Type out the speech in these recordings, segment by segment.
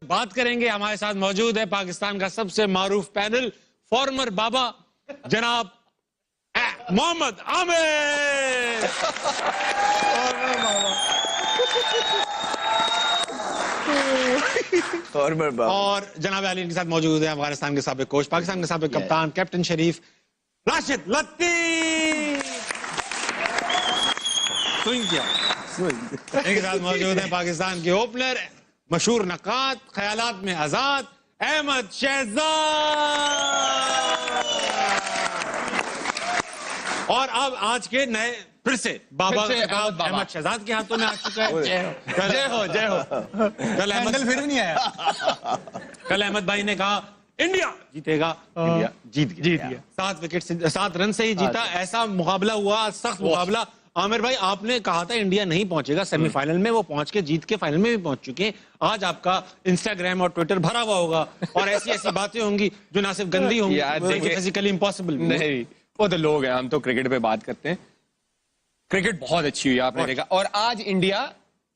बात करेंगे। हमारे साथ मौजूद है पाकिस्तान का सबसे मारूफ पैनल, फॉर्मर बाबा जनाब मोहम्मद आमिर। फॉर्मर बाबा और जनाब अली इनके साथ मौजूद है अफगानिस्तान के साबिक कोच, पाकिस्तान के साबिक कप्तान, कैप्टन शरीफ राशिद लतीफ। इनके साथ मौजूद है पाकिस्तान के ओपनर, मशहूर नकात, ख्यालात में आजाद अहमद शहजाद। और अब आज के नए फिर से बाबा अहमद शहजाद के हाथों में आ चुका है। जय हो जय हो। कल अहमद फिर नहीं आया। कल अहमद भाई ने कहा इंडिया जीतेगा, इंडिया जीत गया। 7 रन से ही जीता। ऐसा मुकाबला हुआ, सख्त मुकाबला। आमिर भाई, आपने कहा था इंडिया नहीं पहुंचेगा सेमीफाइनल में, वो पहुंच के जीत के फाइनल में भी पहुंच चुके हैं। आज आपका इंस्टाग्राम और ट्विटर भरा हुआ होगा और ऐसी ऐसी बातें होंगी जो ना सिर्फ गंदी होंगी, फिजिकली इम्पॉसिबल नहीं। वो तो लोग हैं, हम तो क्रिकेट पे बात करते हैं। क्रिकेट बहुत अच्छी हुई आपने देखा, और आज इंडिया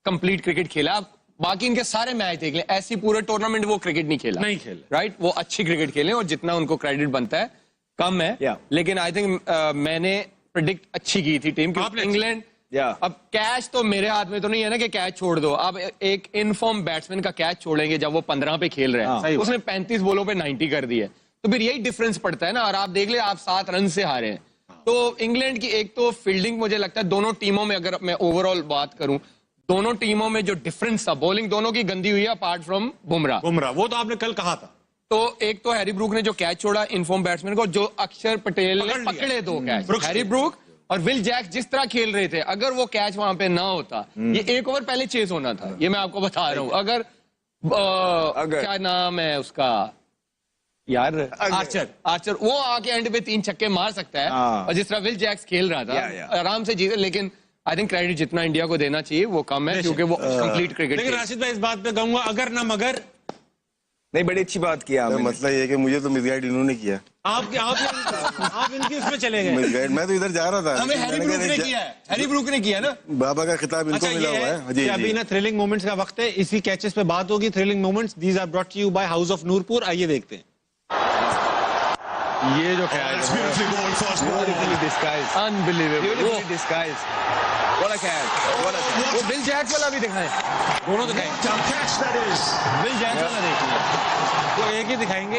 कंप्लीट क्रिकेट खेला। बाकी इनके सारे मैच देख लें, ऐसी पूरे टूर्नामेंट वो क्रिकेट नहीं खेला, राइट। वो अच्छी क्रिकेट खेले और जितना उनको क्रेडिट बनता है कम है। लेकिन आई थिंक मैंने प्रेडिक्ट अच्छी की थी टीम, क्योंकि इंग्लैंड अब कैच तो मेरे हाथ में तो नहीं है ना कि कैच छोड़ दो। अब एक इनफॉर्म बैट्समैन का कैच छोड़ेंगे जब वो 15 पे खेल रहे हैं, उसने 35 बॉलों पे 90 कर दी है, तो फिर यही डिफरेंस पड़ता है ना। और आप देख ले, आप 7 रन से हारे हैं। तो इंग्लैंड की एक तो फील्डिंग, मुझे लगता है दोनों टीमों में, अगर मैं ओवरऑल बात करूं, दोनों टीमों में जो डिफरेंस था, बॉलिंग दोनों की गंदी हुई है अपार्ट फ्रॉम बुमराह। वो तो आपने कल कहा था। तो एक तो हैरी ब्रूक ने जो कैच छोड़ा इनफॉर्म बैट्समैन को, जो अक्षर पटेल ने पकड़े 2 कैच, हैरी ब्रूक और विल जैक जिस तरह खेल रहे थे, अगर वो कैच वहां पे ना होता, ये 1 ओवर पहले चेस होना था। ये मैं आपको बता रहा हूं। अगर क्या नाम है उसका यार, आर्चर वो आके एंड पे 3 छक्के मार सकता है, और जिस तरह विल जैक्स खेल रहा था आराम से जीते। लेकिन आई थिंक क्रेडिट जितना इंडिया को देना चाहिए वो कम है, क्योंकि वो कंप्लीट क्रिकेट। लेकिन राशिद भाई, इस बात पे कहूंगा, अगर ना मगर नहीं, बड़ी अच्छी बात किया आपने। मतलब ये कि मुझे तो मिसगाइड इन्होंने किया। आप इनकी उसमें चले गए। मिसगाइड, मैं तो इधर जा रहा था। हमें हैरी ब्रूक ने किया है, हैरी ब्रूक ने किया ना। बाबा का खिताब इनको मिला हुआ है। जी, अभी ना थ्रिलिंग मोमेंट्स का वक्त है, इसी कैचेस पे बात होगी। Thrilling moments, these are brought to you by house of Nurpur. आइए देखते हैं ये जो ख्याल है। Unbelievable disguise. What a catch. वो बिल जैक्स वाला भी दिखाएं, दोनों दिखाएंगे। बिल जैक्स वाला देखिए, वो एक ही दिखाएंगे,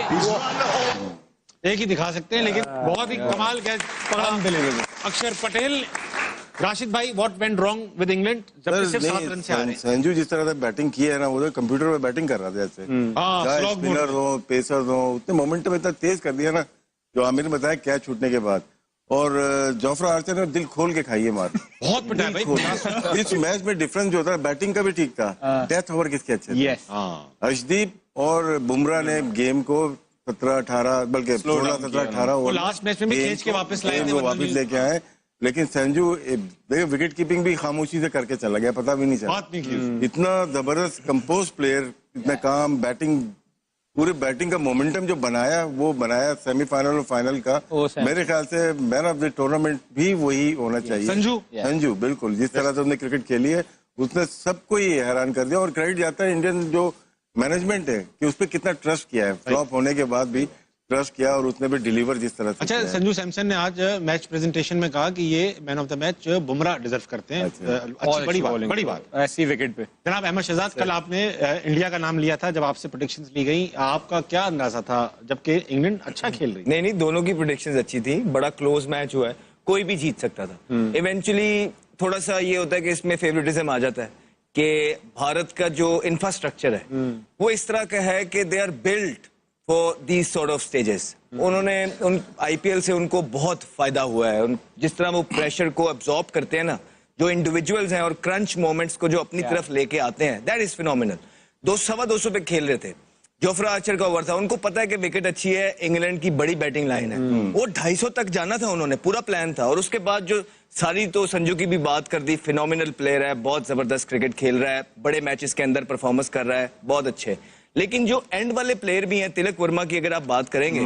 एक ही दिखा सकते हैं, लेकिन बहुत ही कमाल कैच पकड़ा अक्षर पटेल। राशिद भाई, what went wrong with England जब सिर्फ 7 रन से हारे? संजू जिस तरह से बैटिंग की है ना, वो तो कंप्यूटर पे बैटिंग कर रहा था जैसे। स्पिनर हो, पेसर हो, उतने मोमेंटम इतना तेज कर दिया ना, जो आमिर ने बताया कैच छूटने के बाद। और जोफ्रा आर्चर ने दिल खोल के खाई है मार। बहुत पिटा है भाई। इस मैच में डिफरेंस जो था, बैटिंग का भी ठीक था, डेथ ओवर किसके अच्छे थे? अर्शदीप और बुमराह ने गेम को 17-18 बल्कि 16-17-18 ओवर लास्ट मैच में भी खींच के वापस लाए थे, वापस लेके आए। लेकिन संजू विकेट कीपिंग भी खामोशी से करके चला गया, पता भी नहीं चला। इतना जबरदस्त कंपोज प्लेयर, इतना काम, बैटिंग, पूरे बैटिंग का मोमेंटम जो बनाया, वो बनाया सेमीफाइनल और फाइनल का। मेरे ख्याल से मैन ऑफ द टूर्नामेंट भी वही होना चाहिए। संजू बिल्कुल, जिस तरह से उसने क्रिकेट खेली है, उसने सबको ही हैरान कर दिया। और क्रेडिट जाता है इंडियन जो मैनेजमेंट है कि उस पर कितना ट्रस्ट किया है, फ्लॉप होने के बाद भी ट्रस्ट किया, और उसने भी डिलीवर जिस तरह से। अच्छा, संजू सैमसन ने आज मैच प्रेजेंटेशन में कहा कि ये man of the match Bumrah deserve करते हैं। अच्छी बड़ी बात ऐसी विकेट पे। जनाब अहमद शहजाद, कल आपने इंडिया का नाम लिया था जब आपसे प्रेडिक्शंस ली गई, आपका क्या अंदाजा था जबकि इंग्लैंड अच्छा खेल रही? नहीं, दोनों की प्रेडिक्शंस अच्छी थी, बड़ा क्लोज मैच हुआ है, कोई भी जीत सकता था। इवेंचुअली थोड़ा सा ये होता है कि इसमें फेवरेटिज्म आ जाता है कि भारत का जो इंफ्रास्ट्रक्चर है वो इस तरह का है कि they are built for these sort of stages. उन्होंने आईपीएल से उनको बहुत फायदा हुआ है। जिस तरह वो प्रेशर को अब्सॉर्ब करते हैं ना, जो इंडिविजुअल्स हैं, और क्रंच मोमेंट्स को जो अपनी तरफ लेके आते हैं, दैट इज फिनोमिनल। 200 पे खेल रहे थे, जोफ्रा आर्चर का ओवर था, उनको पता है कि विकेट अच्छी है, इंग्लैंड की बड़ी बैटिंग लाइन है, वो 250 तक जाना था, उन्होंने पूरा प्लान था। और उसके बाद जो सारी, तो संजू की भी बात कर दी, फिनोमिनल प्लेयर है, बहुत जबरदस्त क्रिकेट खेल रहा है, बड़े मैचेस के अंदर परफॉर्मेंस कर रहा है, बहुत अच्छे। लेकिन जो एंड वाले प्लेयर भी हैं, तिलक वर्मा की अगर आप बात करेंगे,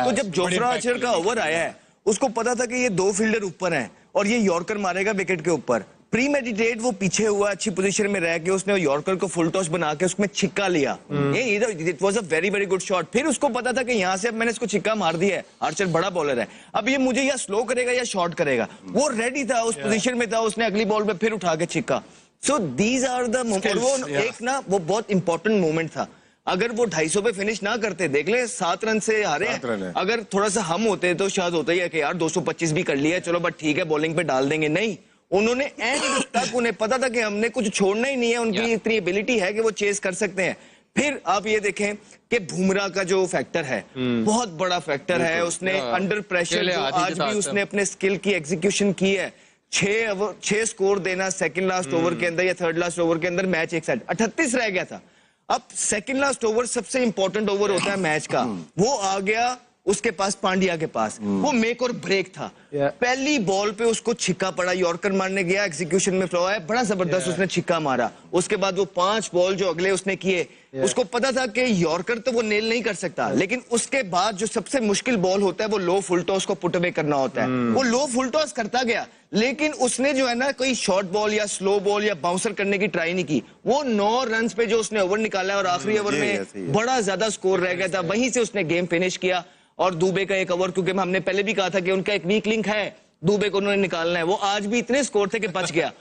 तो जब जोफ्रा आर्चर का ओवर आया है, उसको पता था कि ये 2 फील्डर ऊपर हैं और ये यॉर्कर मारेगा विकेट के ऊपर, प्रीमेडिटेट वो पीछे हुआ, अच्छी पोजीशन में रह के उसने यॉर्कर को फुल टॉस बना के उसमें छिक्का लिया। It was a very very good shot. फिर उसको पता था कि यहाँ से अब मैंने इसको छिक्का मार दिया है, आर्चर बड़ा बॉलर है, अब ये मुझे या स्लो करेगा या शॉर्ट करेगा। वो रेडी था, उस पोजीशन में था, उसने अगली बॉल पे फिर उठा के छिक्का। So these are the moment. वो एक ना वो बहुत इंपॉर्टेंट मोमेंट था। अगर वो 250 पे फिनिश ना करते, देख ले 7 रन से हारे हैं। अगर थोड़ा सा हम होते तो शायद होता ही है कि यार 225 भी कर लिया, चलो बट ठीक है बॉलिंग पे डाल देंगे। नहीं, उन्होंने एंड तक उन्हें पता था कि हमने कुछ छोड़ना ही नहीं है, उनकी इतनी एबिलिटी है कि वो चेस कर सकते हैं। फिर आप ये देखें कि बुमराह का जो फैक्टर है बहुत बड़ा फैक्टर है। उसने अंडर प्रेशर आज भी उसने अपने स्किल की एग्जीक्यूशन की है। 6 स्कोर देना सेकंड लास्ट ओवर के अंदर या थर्ड लास्ट ओवर के अंदर, मैच एक साइड 38 रह गया था। अब सेकंड लास्ट ओवर सबसे इंपॉर्टेंट ओवर होता है मैच का, वो आ गया उसके पास, पांड्या के पास। वो मेक और ब्रेक था। पहली बॉल पे उसको छिक्का पड़ा, यॉर्कर मारने गया, एग्जीक्यूशन में फ्लो है, बड़ा जबरदस्त उसने छिक्का मारा। उसके बाद वो 5 बॉल जो अगले उसने किए, उसको पता था कि यॉर्कर तो वो नेल नहीं कर सकता, लेकिन उसके बाद जो सबसे मुश्किल बॉल होता है वो लो फुल टॉस को पुट अवे करना होता है। वो लो फुल टॉस करता गया, लेकिन उसने जो है ना कोई शॉर्ट बॉल या स्लो बॉल या बाउंसर करने की ट्राई नहीं की। वो 9 रन पे जो उसने ओवर निकाला और आखिरी ओवर में बड़ा ज्यादा स्कोर रह गया था, वहीं से उसने गेम फिनिश किया। और दुबे का एक ओवर, क्योंकि हमने पहले भी कहा था कि उनका एक वीक लिंक है, दुबे को उन्होंने निकालना है, वो आज भी इतने स्कोर थे कि बच गया।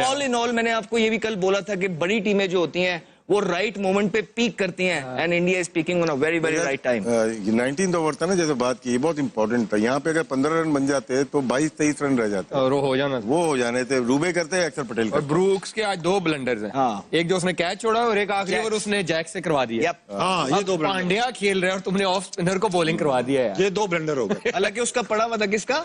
ऑल इन ऑल मैंने आपको ये भी कल बोला था कि बड़ी टीमें जो होती हैं वो राइट मोमेंट पे पीक करती हैं, and India is peeking on a very very right time. 19th over था ना, जैसे बात की, ये बहुत इंपॉर्टेंट था। यहाँ पे अगर 15 रन बन जाते तो 22-23 रन रह जाते और वो हो जाने थे। रूबे करते हैं, अक्षर पटेल और ब्रूक्स के आज 2 ब्लंडर्स हैं। एक जो उसने कैच छोड़ा और एक आखिरी ओवर उसने जैक से करवा दिया। ये 2 पांड्या खेल रहे और तुमने ऑफ स्पिनर को बॉलिंग करवा दिया है। ये 2 ब्लंडर हो गए। हालांकि उसका पड़ा हुआ था किसका,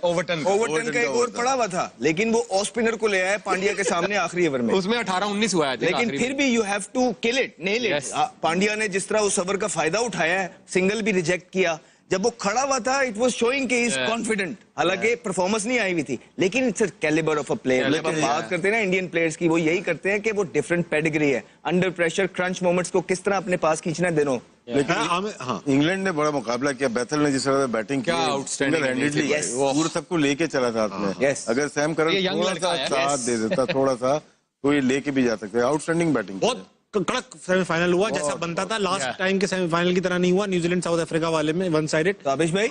ओवरटन का एक ओवर पड़ा हुआ था, लेकिन वो ऑफ स्पिनर को ले आया पांड्या के सामने आखिरी ओवर में। उसमें 18-19 हुआ है, लेकिन फिर भी you have to kill it, nail it. Pandya ने जिस तरह उस ओवर का फायदा उठाया है, सिंगल भी रिजेक्ट किया, जब वो खड़ा हुआ था इट वाज शोइंग कि ही इज कॉन्फिडेंट। हालांकि परफॉर्मेंस नहीं आई हुई थी, लेकिन it's a calibre of a player. जब हम बात करते हैं ना इंडियन प्लेयर्स की, वो यही करते हैं कि वो डिफरेंट पेडिग्री है, अंडर प्रेशर क्रंच मोमेंट्स को किस तरह अपने पास खींचना है दिनों। लेकिन इंग्लैंड ने बड़ा मुकाबला किया, बैथल ने जिस तरह बैटिंग की, आउटस्टैंडिंग, पूरा सबको लेके चला था उसमें। अगर सैम करन थोड़ा सा साथ दे देता, थोड़ा सा, तो ये लेके भी जा सकते हैं। आउटस्टैंडिंग बैटिंग, बहुत कड़क सेमीफाइनल हुआ, जैसा बनता था। लास्ट टाइम के सेमीफाइनल की तरह नहीं हुआ, न्यूजीलैंड साउथ अफ्रीका वाले में 1 साइडेड। काबिश भाई,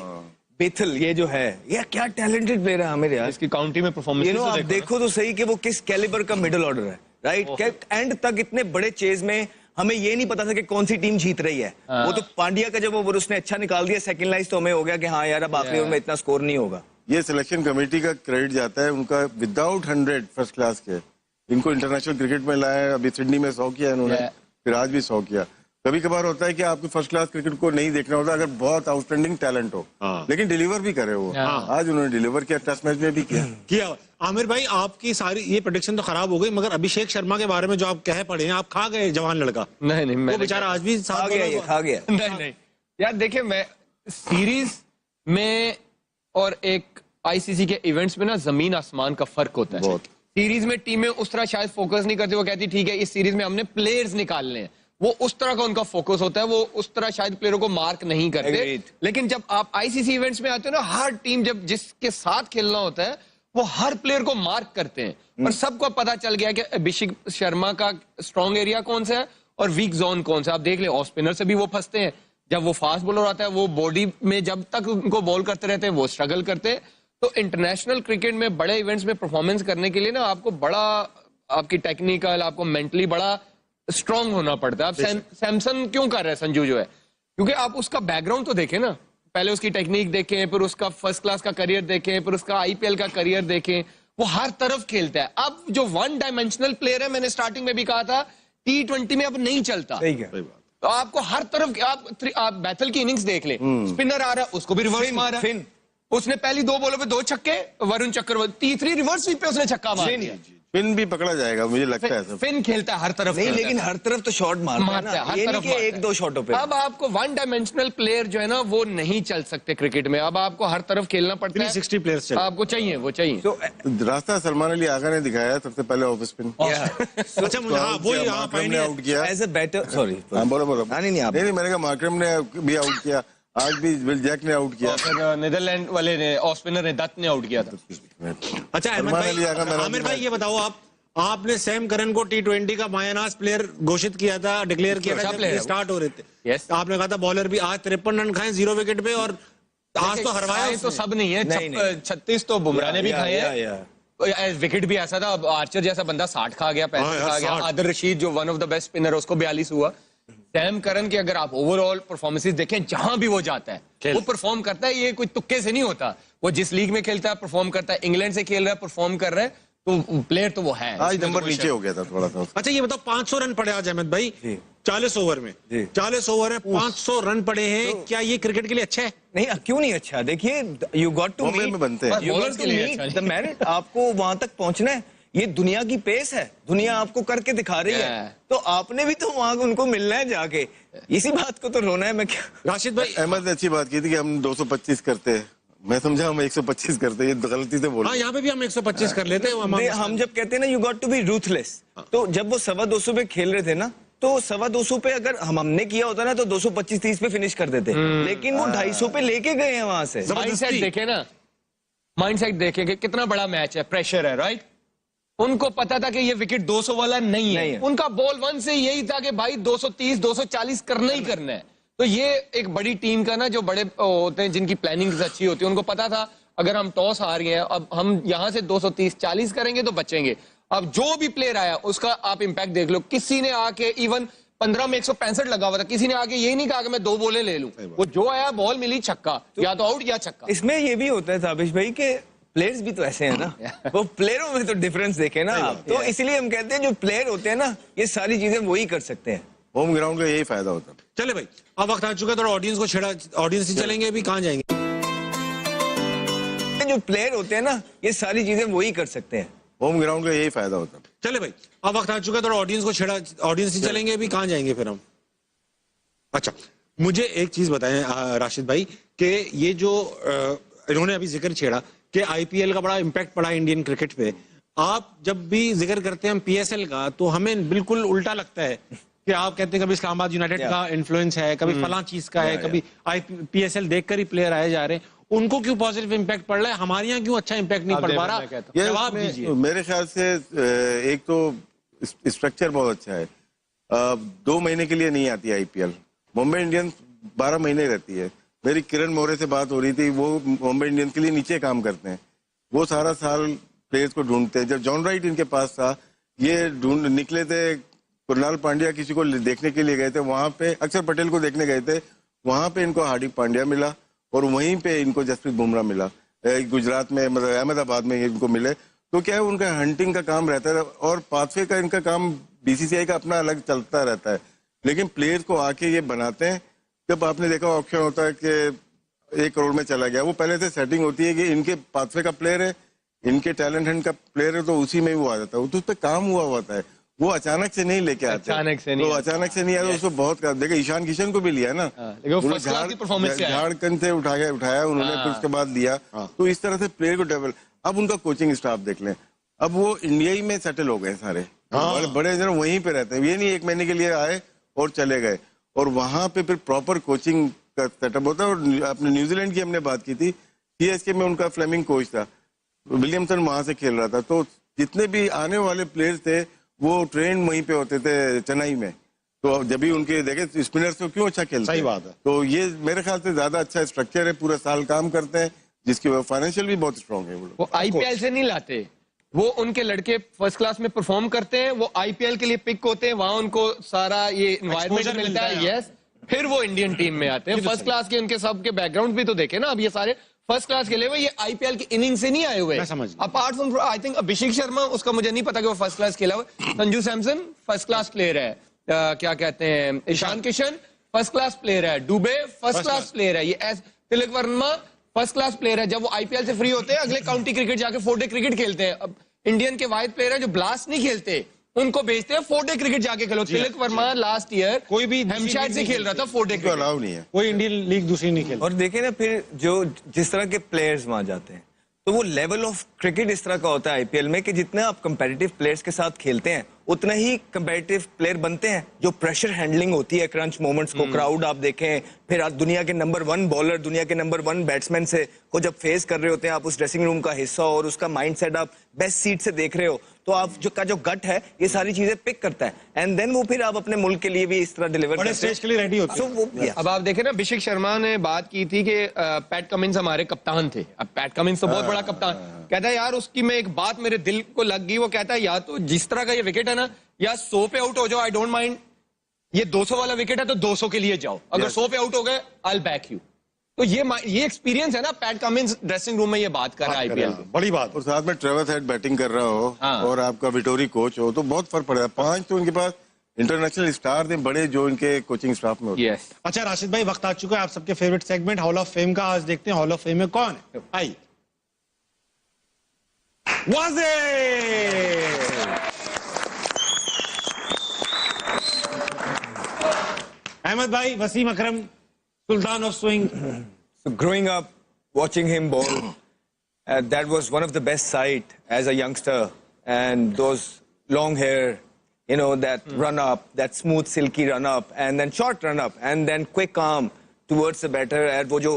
बेथल ये जो है, ये क्या टैलेंटेड प्लेयर है हमारे यार। इसकी काउंटी में परफॉर्मेंस आप देखो तो सही कि वो किस कैलिबर का मिडिल ऑर्डर है, राइट। एंड तक इतने बड़े चेज में हमें ये नहीं पता था कि कौन सी टीम जीत रही है। वो तो पांड्या का जब ओवर उसने अच्छा निकाल दिया सेकंड लाइन, तो हमें हो गया कि हाँ यार अब आखिरी ओवर में इतना स्कोर नहीं होगा। ये सिलेक्शन कमेटी का क्रेडिट जाता है उनका, विदाउट 100 फर्स्ट क्लास के इनको इंटरनेशनल क्रिकेट में लाया। अभी सिडनी में 100 किया इन्होंने, फिर आज भी 100 किया। कभी कभार होता है कि आपको फर्स्ट क्लास क्रिकेट को नहीं देखना होता अगर बहुत आउटस्टैंडिंग टैलेंट हो, लेकिन डिलीवर भी करे वो। आज उन्होंने डिलीवर किया, टेस्ट मैच में भी किया। आमिर भाई, आपकी सारी ये प्रेडिक्शन तो खराब हो गई, मगर अभिषेक शर्मा के बारे में जो आप कह पड़े हैं, आप खा गए जवान लड़का। नहीं, वो बेचारा आज भी खा गया। नहीं यार, देखिए मैं सीरीज में और एक आईसीसी के इवेंट्स में ना जमीन आसमान का फर्क होता है। सीरीज में टीमें उस तरह शायद फोकस नहीं करती, वो कहती ठीक है इस सीरीज में हमने प्लेयर्स निकालने हैं, वो उस तरह का उनका फोकस होता है, वो उस तरह शायद प्लेयरों को मार्क नहीं करते। लेकिन जब आप आईसीसी इवेंट्स में आते हो ना, हर टीम जब जिसके साथ खेलना होता है वो हर प्लेयर को मार्क करते हैं, और सबको पता चल गया कि अभिषेक शर्मा का स्ट्रॉन्ग एरिया कौन सा है और वीक जोन कौन सा। आप देख ले, ऑफ स्पिनर से भी वो फंसते हैं, जब वो फास्ट बॉलर आता है वो बॉडी में जब तक उनको बॉल करते रहते हैं वो स्ट्रगल करते हैं। तो इंटरनेशनल क्रिकेट में बड़े इवेंट्स में परफॉर्मेंस करने के लिए ना आपको बड़ा, आपकी टेक्निकल, आपको मेंटली बड़ा स्ट्रांग होना पड़ता है। आप सैमसन क्यों कर रहे हैं संजू जो है, क्योंकि आप उसका बैकग्राउंड तो देखें ना, पहले उसकी टेक्निक देखें, फिर उसका फर्स्ट क्लास का करियर देखें, फिर उसका आईपीएल का करियर देखें, वो हर तरफ खेलता है। अब जो 1 डायमेंशनल प्लेयर है, मैंने स्टार्टिंग में भी कहा था, T20 में अब नहीं चलता। तो आपको हर तरफ, आप बैथल की इनिंग्स देख ले, स्पिनर आ रहा है उसको भी रिवर्स मारा, उसने पहली 2 बॉलों पे 2 छक्के, वरुण चक्रवर्ती तीसरी रिवर्स स्वीप पे उसने छक्का मार दिया। फिन भी पकड़ा जाएगा मुझे लगता है। फिन खेलता है हर तरफ नहीं, लेकिन हर तरफ तो शॉट मारता है ना, ये नहीं कि 1-2 शॉटों पे। अब आपको 1 डायमेंशनल प्लेयर जो है ना वो नहीं चल सकते क्रिकेट में, अब आपको हर तरफ खेलना पड़ता है। 360 प्लेयर्स आपको चाहिए, वो चाहिए। रास्ता सलमान अली आगा ने दिखाया सबसे पहले ऑफ स्पिन। अच्छा, वो आउट किया एज अ बैटर, सॉरी बोलो। नहीं, मैंने कहा मार्करम ने भी आउट किया, आज भी विल जैक ने आउट किया। और फिर नीदरलैंड वाले ने ऑफ स्पिनर ने दत्त ने आउट किया था। अच्छा अहमद भाई, आमिर भाई ये बताओ, आपने सैम करन को T20 का मायानाज प्लेयर घोषित किया था, डिक्लेयर किया था जब स्टार्ट हो रहे थे। Yes. आपने कहा था बॉलर भी आज 53 रन खाए 0 विकेट पे, और आज तो हरवाया तो सब नहीं है, 36 तो बुमराह ने भी खाए हैं। विकेट भी ऐसा था, आर्चर जैसा बंदा 60 खा गया, 65 खा गया। आदिल रशीद जो one of the best spinner, उसको 42 हुआ। सैम करन की अगर आप ओवरऑल परफॉर्मेंसेस देखें, जहां भी वो जाता है वो परफॉर्म करता है। ये कोई तुक्के से नहीं होता, वो जिस लीग में खेलता है परफॉर्म करता है। इंग्लैंड से खेल रहा है, परफॉर्म कर रहा है, तो प्लेयर तो वो है। आज नंबर नीचे हो गया था थोड़ा सा। अच्छा ये बताओ, 500 रन पड़े आज अहमद भाई 40 ओवर में। 40 ओवर में 500 रन पड़े हैं, क्या ये क्रिकेट के लिए अच्छा है? नहीं, क्यों नहीं अच्छा? देखिए, you got to meet the man, आपको वहां तक पहुंचना है। ये दुनिया की पेस है, दुनिया आपको करके दिखा रही है, तो आपने भी तो वहां उनको मिलना है जाके। इसी बात को तो रोना है। मैं क्या, राशिद भाई, अहमद ने अच्छी बात की थी कि हम 225 करते हैं, मैं समझा हम 125 करते, ये गलती से बोला। हाँ, यहाँ पे भी हम 125 कर लेते हैं। हम जब कहते हैं ना you got to be ruthless, तो जब वो 225 पे खेल रहे थे ना, तो 225 पे अगर हमने किया होता ना तो 225-30 पे फिनिश कर देते, लेकिन वो 250 पे लेके गए हैं वहां से। माइंडसेट देखे ना, माइंडसेट देखे कि कितना बड़ा मैच है, प्रेशर है, राइट। उनको पता था कि ये विकेट 200 वाला नहीं है। उनका बॉल 1 से यही था कि भाई 230 240 करना ही करना है। तो ये एक बड़ी टीम का ना, जो बड़े होते हैं जिनकी प्लानिंग अच्छी होती है, उनको पता था अगर हम टॉस हार गए हैं, अब हम यहां से 230-40 करेंगे तो बचेंगे। अब जो भी प्लेयर आया उसका आप इंपैक्ट देख लो। किसी ने आके इवन 15 में 165 लगा हुआ था, किसी ने आके यही नहीं कहा कि मैं 2 बॉलें ले लूं। वो जो आया बॉल मिली छक्का, या तो आउट या छक्का। इसमें ये भी होता है ताबिश भाई के प्लेयर्स भी तो ऐसे हैं ना, वो प्लेयरों में तो डिफरेंस देखे ना आप, तो इसलिए हम कहते हैं जो प्लेयर होते हैं ना, ये सारी चीजें वही कर सकते हैं। होम ग्राउंड का यही फायदा होता है। चले भाई, अब वक्त आ चुका है, थोड़ा ऑडियंस को छेड़ा, ऑडियंस ही चलेंगे, अभी कहाँ जाएंगे? जो प्लेयर होते हैं ना, ये सारी चीजें वही कर सकते हैं। होम ग्राउंड का यही फायदा होता है। चले भाई, अब वक्त आ चुका है, थोड़ा ऑडियंस को छेड़ा, ऑडियंस ही चलेंगे, अभी कहाँ जाएंगे फिर हम? अच्छा, मुझे एक चीज बताएं राशिद भाई, कि ये जो इन्होंने अभी जिक्र छेड़ा कि आईपीएल का बड़ा इम्पैक्ट पड़ा इंडियन क्रिकेट पे। आप जब भी जिक्र करते हैं हम पीएसएल का, तो हमें बिल्कुल उल्टा लगता है कि आप कहते हैं कभी इस्लामाबाद यूनाइटेड का इन्फ्लुएंस है, कभी फलां चीज का है, कभी पीएसएल देखकर ही प्लेयर आए जा रहे हैं। उनको क्यों पॉजिटिव इम्पैक्ट पड़ रहा है, हमारे यहाँ क्यों अच्छा इम्पैक्ट नहीं पड़ पा रहा? जवाब दीजिए। मेरे ख्याल से एक तो स्ट्रक्चर बहुत अच्छा है। 2 महीने के लिए नहीं आती आईपीएल, मुंबई इंडियंस 12 महीने रहती है। मेरी किरण मोरे से बात हो रही थी, वो मुंबई इंडियंस के लिए नीचे काम करते हैं, वो सारा साल प्लेयर्स को ढूंढते हैं। जब जॉन राइट इनके पास था, ये ढूंढ निकले थे, कुणाल पांड्या किसी को देखने के लिए गए थे, वहां पे अक्षर पटेल को देखने गए थे, वहां पे इनको हार्दिक पांड्या मिला, और वहीं पे इनको जसप्रीत बुमराह मिला। गुजरात में, मतलब अहमदाबाद में इनको मिले। तो क्या है, उनका हंटिंग का काम रहता है, और पाथवे का इनका काम बीसीसीआई का अपना अलग चलता रहता है, लेकिन प्लेयर्स को आके ये बनाते हैं। जब आपने देखा ऑप्शन होता है कि 1 करोड़ में चला गया, वो पहले से सेटिंग होती है कि इनके पाथवे का प्लेयर है, इनके टैलेंट हंट का प्लेयर है, तो उसी में वो आ जाता है। तो उस पर काम हुआ होता है, वो अचानक से नहीं लेके आते, अचानक से नहीं, तो अचानक से नहीं आता, उसको बहुत देखा। ईशान किशन को भी लिया ना, झारखंड से उठाया उन्होंने, फिर उसके बाद लिया। तो इस तरह से प्लेयर को डेवलप। अब उनका कोचिंग स्टाफ देख लें, अब वो इंडिया ही में सेटल हो गए सारे, बड़े जन वहीं पे रहते हैं। ये नहीं 1 महीने के लिए आए और चले गए, और वहां पे फिर प्रॉपर कोचिंग का सेटअप होता है। और अपने न्यूजीलैंड की हमने बात की थी, सीएसके में उनका फ्लेमिंग कोच था, विलियमसन वहां से खेल रहा था। तो जितने भी आने वाले प्लेयर्स थे वो ट्रेन वहीं पे होते थे चेन्नई में। तो जब भी उनके देखे स्पिनर्स तो क्यों अच्छा खेलते हैं। सही बात है। तो ये मेरे ख्याल से ज्यादा अच्छा स्ट्रक्चर है, पूरा साल काम करते हैं, जिसकी वजह फाइनेंशियल भी बहुत स्ट्रॉन्ग है। वो आईपीएल से नहीं लाते, वो उनके लड़के फर्स्ट क्लास में परफॉर्म करते हैं, वो आईपीएल के लिए पिक होते हैं, वहां उनको सारा ये एनवायरमेंट मिलता है। यस, फिर वो इंडियन टीम में आते हैं। फर्स्ट क्लास के उनके सबके बैकग्राउंड भी तो देखे ना। अब ये सारे फर्स्ट क्लास खेले हुए, ये आईपीएल की इनिंग से नहीं आए हुए। Apart from I think Abhishek Sharma, उसका मुझे नहीं पता कि वो फर्स्ट क्लास खेला हुआ। Sanju Samson first class player है, क्या कहते हैं, Ishan Kishan first class player है, दुबे फर्स्ट क्लास प्लेयर है, ये Tilak Varma first class player है। जब वो आईपीएल से फ्री होते हैं, अगले काउंटी क्रिकेट जाके 4 डे क्रिकेट खेलते हैं। अब इंडियन के वाहिद प्लेयर है जो ब्लास्ट नहीं खेलते, उनको भेजते हैं 4 डे क्रिकेट जाके खेलो। तिलक वर्मा लास्ट ईयर कोई भी हेमशायर से खेल रहा था 4 डे क्रिकेट, अलाउ नहीं है, कोई इंडियन लीग दूसरी नहीं खेल। और देखे ना फिर जो जिस तरह के प्लेयर्स वहां जाते हैं, तो वो लेवल ऑफ क्रिकेट इस तरह का होता है आईपीएल में कि जितने आप कंपेटिटिव प्लेयर्स के साथ खेलते हैं, उतना ही कंपेटिटिव प्लेयर बनते हैं। जो प्रेशर हैंडलिंग होती है क्रंच मोमेंट्स को, क्राउड आप देखें, फिर आप दुनिया के नंबर 1 बॉलर, दुनिया के नंबर 1 बैट्समैन से को जब फेस कर रहे होते हैं, आप उस ड्रेसिंग रूम का हिस्सा और उसका माइंडसेट आप बेस्ट सीट से देख रहे हो, तो आप जो गट है ये सारी चीजें पिक करता है, एंड देन वो फिर आप अपने मुल्क के लिए भी इस तरह डिलीवर करते हैं, स्टेज के लिए रेडी होते हैं। अब आप देखें ना, अभिषेक शर्मा ने बात की थी कि पैट कमिंस हमारे कप्तान थे। अब पैट कमिंस तो बहुत बड़ा कप्तान, कहता है यार उसकी मैं एक बात मेरे दिल को लग गई, वो कहता है या तो जिस तरह का ये विकेट है ना, या 100 पे आउट हो जाओ, आई डोंट माइंड, ये 200 वाला विकेट है तो 200 के लिए जाओ, अगर 100 पे आउट हो गए आई विल बैक यू। तो ये एक्सपीरियंस है ना, पैट कमिंस ड्रेसिंग रूम में ये बात कर रहा है आईपीएल की, बड़ी बात। और साथ में ट्रेविस हेड बैटिंग कर रहा हो और आपका विटोरी कोच हो, तो बहुत फर्क पड़ेगा। 5 तो उनके पास इंटरनेशनल स्टार थे बड़े, जो इनके कोचिंग स्टाफ में होते हैं। अच्छा राशिद भाई, वक्त आ चुका है आप सबके favourite segment hall of fame का। आज देखते हैं हॉल ऑफ फेम में कौन है। आइए। अहमद भाई, वसीम अकरम, Sultan of swing. So growing up, watching him bowl, that was one of the best sight as a youngster. And those long hair, you know, that run up, that smooth, silky run up, and then short run up, and then quick arm towards the batter. And वो जो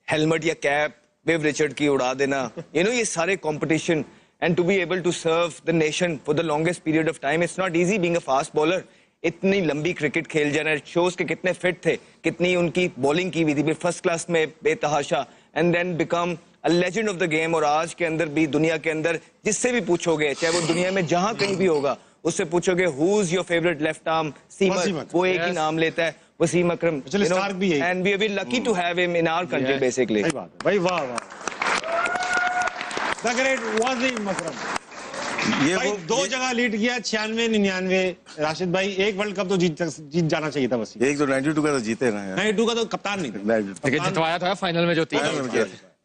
helmet या cap, Viv Richard की उड़ा देना, you know, ये सारे competition, and to be able to serve the nation for the longest period of time, it's not easy being a fast bowler. इतनी लंबी क्रिकेट खेल जाना, शोज के कितने फिट थे, कितनी उनकी बॉलिंग की हुई थी, फर्स्ट क्लास में बेतहाशा, and then become a legend of the game. और आज के अंदर भी, दुनिया के अंदर जिससे भी पूछोगे, चाहे वो दुनिया में जहां कहीं भी होगा, उससे पूछोगे who is your favourite left arm seamer, वो एक ही नाम लेता है, Wasim Akram. And we are very lucky to have him in our country basically. भाई वाह वाह, द ग्रेट वसीम अकरम। ये भाई 2 जगह लीड किया, 96, 99। राशिद भाई, एक वर्ल्ड कप तो जीत जाना चाहिए था वसीम। एक तो 92 का तो जीते ना, 92 का तो कप्तान नहीं था, लेकिन जितवाया था फाइनल में जो 3।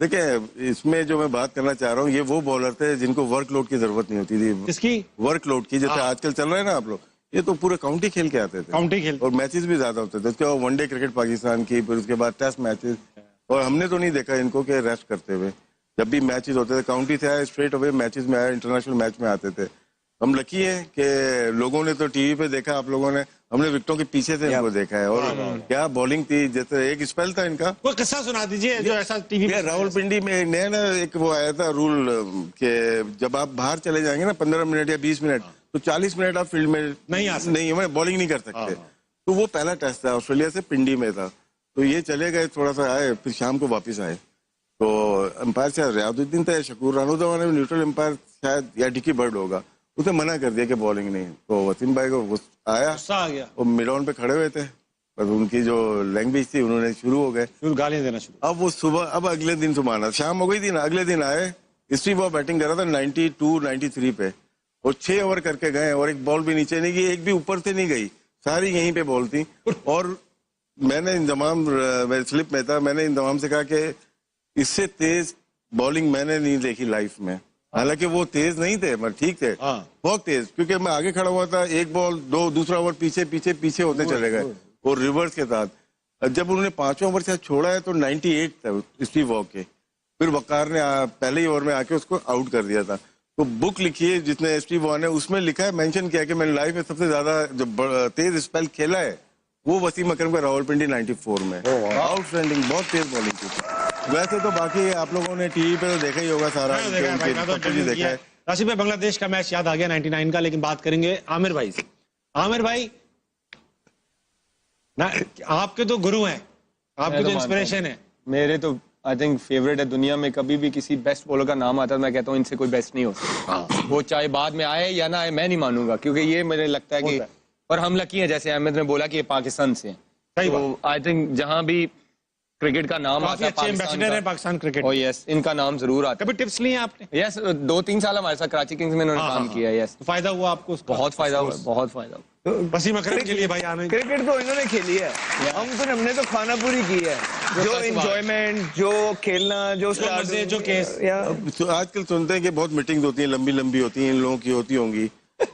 देखिए, इसमें जो मैं बात करना चाह रहा हूँ, ये वो बॉलर थे जिनको वर्कलोड की जरूरत नहीं होती थी। किसकी? वर्कलोड की। जैसे आजकल चल रहा है ना आप लोग, ये तो पूरे काउंटी खेल के आते थे, काउंटी खेल, और मैचेस भी ज्यादा होते थे। उसके बाद वनडे क्रिकेट पाकिस्तान की, फिर उसके बाद टेस्ट मैचेस, और हमने तो नहीं देखा इनको कि रेस्ट करते हुए। जब भी मैचेस होते थे, काउंटी से आए स्ट्रेट अवे मैचेस में आए, इंटरनेशनल मैच में आते थे। हम लकी है कि लोगों ने तो टीवी पे देखा, आप लोगों ने, हमने विकेटों के पीछे से इनको देखा है। और क्या बॉलिंग थी, जैसे एक स्पेल था इनका। कोई किस्सा सुना दीजिए जो ऐसा टीवी पे। रावलपिंडी में नया ना एक वो आया था रूल कि जब आप बाहर चले जाएंगे ना 15 मिनट या 20 मिनट, तो 40 मिनट आप फील्ड में नहीं बॉलिंग नहीं कर सकते। तो वो पहला टेस्ट था, ऑस्ट्रेलिया से पिंडी में था। तो ये चले गए, थोड़ा सा आए, फिर शाम को वापिस आए। तो अंपायर शायद रियाजुद्दीन था या शकूर रानो था, न्यूट्रल अंपायर शायद, या डिकी बर्ड होगा, उसने मना कर दिया कि बॉलिंग नहीं। तो वसीम भाई को आया, आ गया। वो मिड ऑन पे खड़े हुए थे, पर उनकी जो लैंग्वेज थी, उन्होंने शुरू हो गए गालियां देना शुरू। अब वो सुबह, अब अगले दिन सुबह शाम हो गई थी ना, अगले दिन आए, स्टीव वॉ बैटिंग कर रहा था 92, 93 पे, और 6 ओवर करके गए, और एक बॉल भी नीचे नहीं गई, एक भी ऊपर से नहीं गई, सारी यहीं पे बॉल थी। और मैंने इंतमाम, स्लिप में था, मैंने इंतमाम से कहा कि इससे तेज बॉलिंग मैंने नहीं देखी लाइफ में। हालांकि वो तेज नहीं थे, मगर ठीक थे, बहुत तेज, क्योंकि मैं आगे खड़ा हुआ था, एक बॉल 2, दूसरा ओवर पीछे पीछे पीछे होते चले गए, और रिवर्स के साथ। जब उन्होंने 5वें ओवर से छोड़ा है तो 98 था स्टीव वॉ के, फिर वकार ने पहले ही ओवर में आके उसको आउट कर दिया था। तो बुक लिखी है जिसने स्टीव वॉ ने, उसमें लिखा है, मेंशन किया कि मैंने लाइफ में सबसे ज्यादा जो तेज स्पेल खेला है वो वसीम अकरम का रावलपिंडी 94 में। आउटस्टैंडिंग, बहुत तेज बॉलिंग थी। वैसे तो बाकी आप लोगों ने टीवी पे तो देखा ही होगा सारा, देखा है। राशिद भाई, बांग्लादेश का मैच याद आ गया 99 का, लेकिन बात करेंगे आमिर भाई से। आमिर भाई ना, आपके तो गुरु हैं, आपके तो इंस्पिरेशन है। मेरे तो आई थिंक फेवरेट है दुनिया में। कभी भी किसी बेस्ट बॉलर का नाम आता है, मैं कहता हूँ इनसे कोई बेस्ट नहीं हो सकता। वो चाहे बाद में आए या ना आए, मैं नहीं मानूंगा, क्योंकि ये मुझे लगता है कि, और हम लकी हैं, जैसे अहमद ने बोला कि ये पाकिस्तान से हैं। तो आई थिंक जहां भी क्रिकेट का नाम आता है, एम्बेसडर है पाकिस्तान क्रिकेट। ओ यस, इनका नाम जरूर आता है। कभी टिप्स लिए आपने? यस, 2-3 साल हमारे साथ कराची किंग्स में इन्होंने काम किया है। यस, फायदा हुआ आपको? बहुत फायदा हुआ, बहुत फायदा हुआ। वसीम अकरम के लिए भाई आने, क्रिकेट तो इन्होंने खेली है, हमने तो खाना पूरी की है, जो एंजॉयमेंट, जो खेलना, जो केस। आजकल सुनते हैं कि बहुत मीटिंग्स होती हैं, लंबी लंबी होती हैं, इन लोगों की होती होंगी।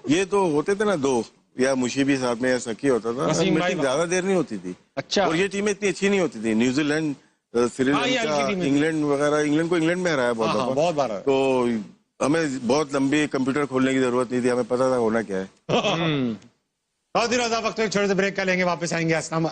ये तो होते थे ना 2, या मुशीबी साथ में या सकी होता था, मीटिंग ज्यादा देर नहीं होती थी। अच्छा। और ये टीमें इतनी अच्छी नहीं होती थी। न्यूजीलैंड, श्रीलंका, इंग्लैंड वगैरह, इंग्लैंड को इंग्लैंड में हराया बहुत बार। बहुत बार। तो हमें बहुत लंबी कंप्यूटर खोलने की जरूरत नहीं थी, हमें पता था होना क्या है। बहुत ही वक्त एक छोटे से ब्रेक का लेंगे, वापस आएंगे। अस्सलाम